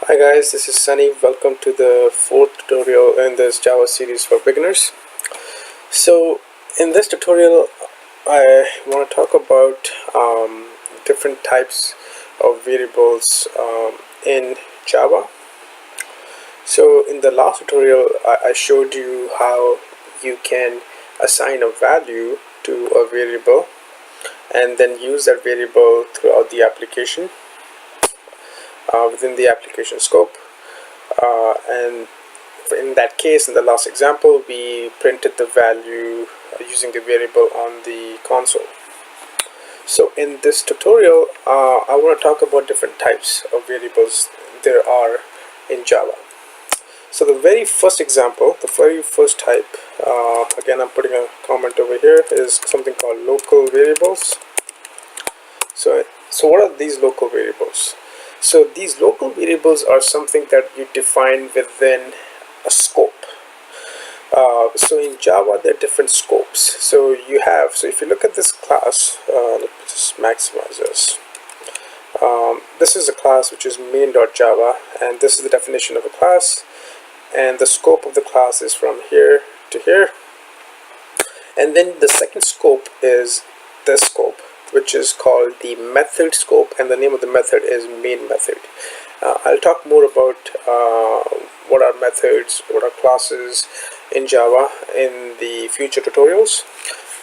Hi guys, this is Sunny. Welcome to the fourth tutorial in this Java series for beginners. So in this tutorial I want to talk about different types of variables in Java. So in the last tutorial I showed you how you can assign a value to a variable and then use that variable throughout the application within the application scope. And in that case, in the last example, we printed the value using the variable on the console. So in this tutorial, I want to talk about different types of variables there are in Java. So the very first example, the very first type, again I'm putting a comment over here, is something called local variables. So what are these local variables? So these local variables are something that you define within a scope. So in Java there are different scopes. So if you look at this class, let me just maximize this. This is a class which is main.java, and this is the definition of a class, and the scope of the class is from here to here. And then the second scope is this scope, which is called the method scope, and the name of the method is main method. I'll talk more about what are methods, what are classes in Java in the future tutorials.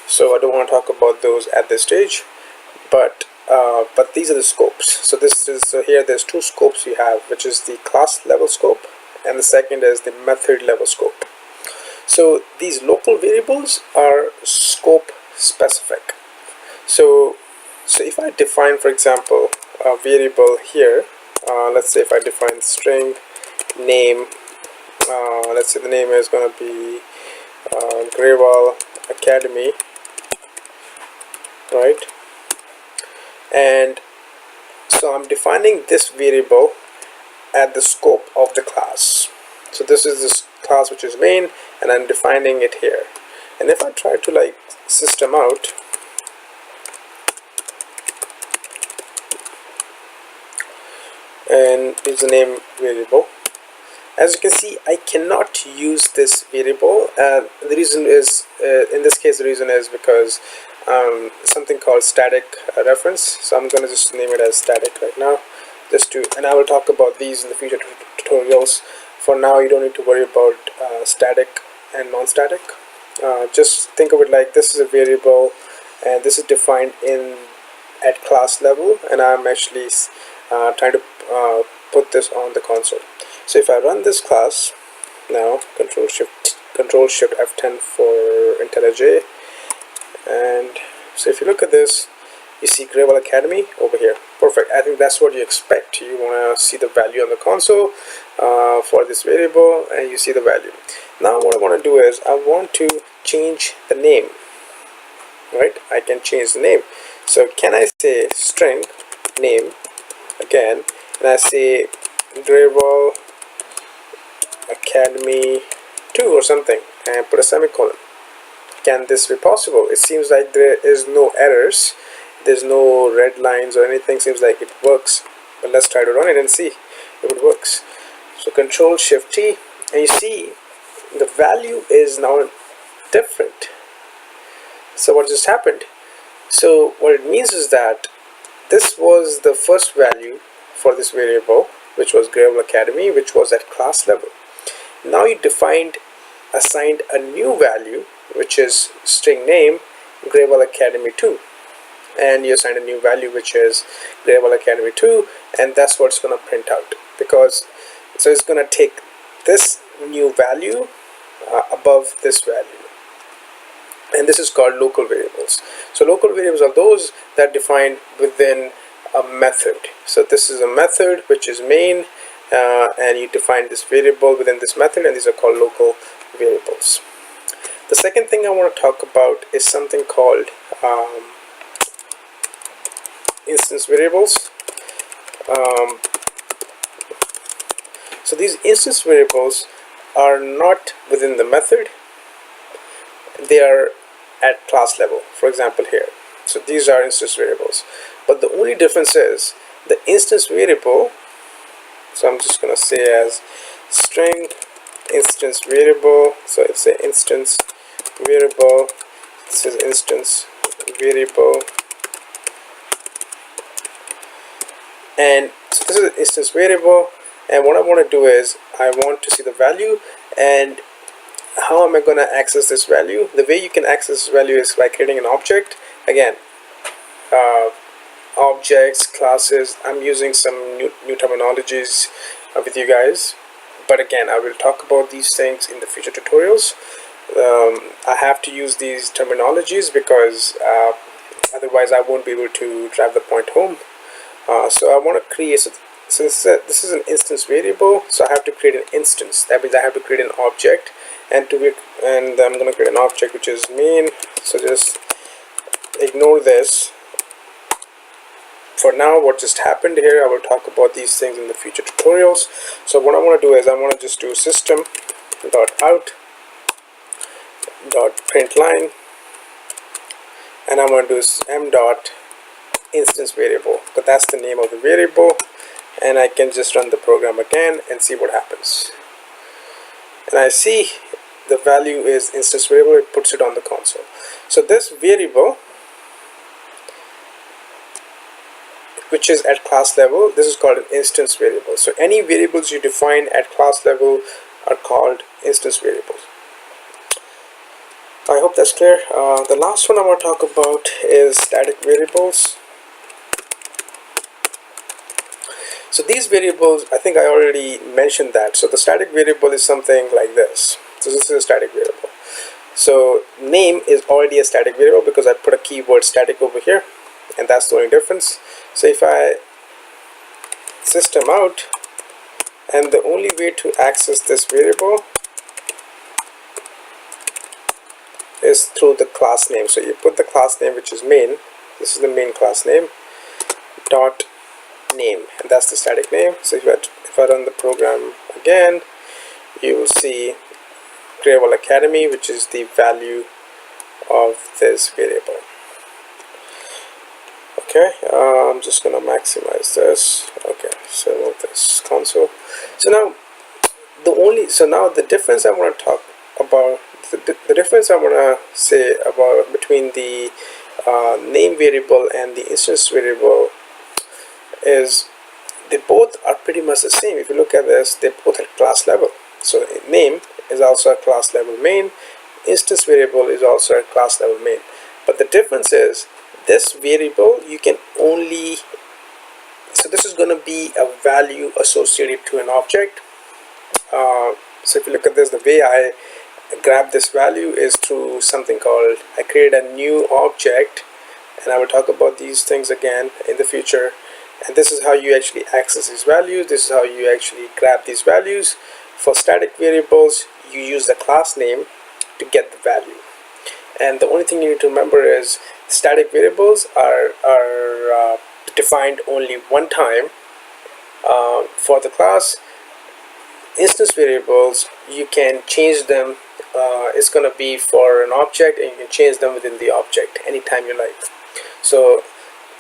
So I don't want to talk about those at this stage, but these are the scopes. So here there's two scopes you have, which is the class level scope, and the second is the method level scope. So these local variables are scope specific. So if I define, for example, a variable here, let's say if I define string name, let's say the name is going to be Grewal Academy, right? And so I'm defining this variable at the scope of the class. So this is this class which is main, and I'm defining it here. And if I try to like system out, and use the name variable, as you can see I cannot use this variable. The reason is, in this case the reason is because something called static reference. So I'm going to just name it as static right now, and I will talk about these in the future tutorials. For now you don't need to worry about static and non-static. Just think of it like this is a variable and this is defined at class level, and I'm actually trying to put this on the console. So if I run this class now, Control Shift F10 for IntelliJ, and so if you look at this, you see Grewal Academy over here. Perfect. I think that's what you expect. You want to see the value on the console for this variable, and you see the value. Now what I want to do is I want to change the name, right? I can change the name. So can I say string name again, and I say Grewal Academy 2 or something, and put a semicolon. Can this be possible? It seems like there is no errors, there's no red lines or anything. Seems like it works, but let's try to run it and see if it works. So Control Shift T, and you see the value is now different. So what just happened? So what it means is that this was the first value for this variable, which was Grewal Academy, which was at class level. Now you assigned a new value, which is string name Grewal Academy 2, and you assigned a new value which is Grewal Academy 2, and that's what's going to print out, because so it's going to take this new value above this value, and this is called local variables. So local variables are those that defined within a method. So this is a method which is main, and you define this variable within this method, and these are called local variables. The second thing I want to talk about is something called instance variables. So these instance variables are not within the method, they are at class level. For example here, so these are instance variables, but the only difference is the instance variable So I'm just gonna say as string instance variable. So it's an instance variable. This is instance variable, and so this is an instance variable, and what I want to do is I want to see the value. And how am I going to access this value? The way you can access this value is by creating an object. Again, objects, classes, I'm using some new terminologies with you guys, but again, I will talk about these things in the future tutorials. I have to use these terminologies because otherwise I won't be able to drive the point home. So I want to create, since this is an instance variable, so I have to create an instance. That means I have to create an object, and I'm going to create an object which is main. So just ignore this. For now, what just happened here, I will talk about these things in the future tutorials. So what I want to do is I want to just do system.out.println, and I'm going to do m.instance variable, but that's the name of the variable, and I can just run the program again and see what happens. And I see the value is instance variable. It puts it on the console. So this variable, which is at class level, this is called an instance variable. So any variables you define at class level are called instance variables. I hope that's clear. The last one I want to talk about is static variables. So these variables, I think I already mentioned that. So the static variable is something like this. So this is a static variable. So name is already a static variable because I put a keyword static over here, and that's the only difference. So if I system out, and the only way to access this variable is through the class name. So you put the class name, which is main. This is the main class name, dot name, and that's the static name. So if I run the program again, you will see Graywall Academy, which is the value of this variable. Okay, I'm just gonna maximize this. Okay, so move this console. So now the difference I want to talk about, the difference I want to say about between the name variable and the instance variable is they both are pretty much the same. If you look at this, they both at class level. So name is also a class level main, instance variable is also a class level main, but the difference is this variable you can only, so this is going to be a value associated to an object. So if you look at this, the way I grab this value is through something called, I create a new object, and I will talk about these things again in the future. And this is how you actually access these values. This is how you actually grab these values. For static variables, you use the class name to get the value. And the only thing you need to remember is static variables are defined only one time for the class. Instance variables, you can change them. It's going to be for an object, and you can change them within the object anytime you like. So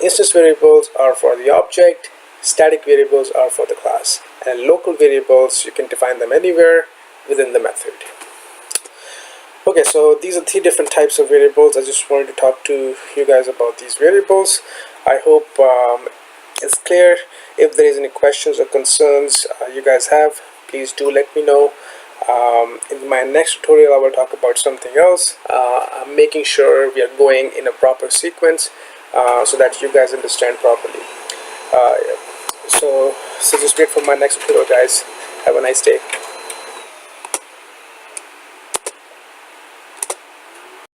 instance variables are for the object, static variables are for the class, and local variables, you can define them anywhere within the method. Okay, so these are 3 different types of variables. I just wanted to talk to you guys about these variables. I hope it's clear. If there is any questions or concerns you guys have, please do let me know. In my next tutorial I will talk about something else. I'm making sure we are going in a proper sequence so that you guys understand properly. So just wait for my next tutorial, guys. Have a nice day.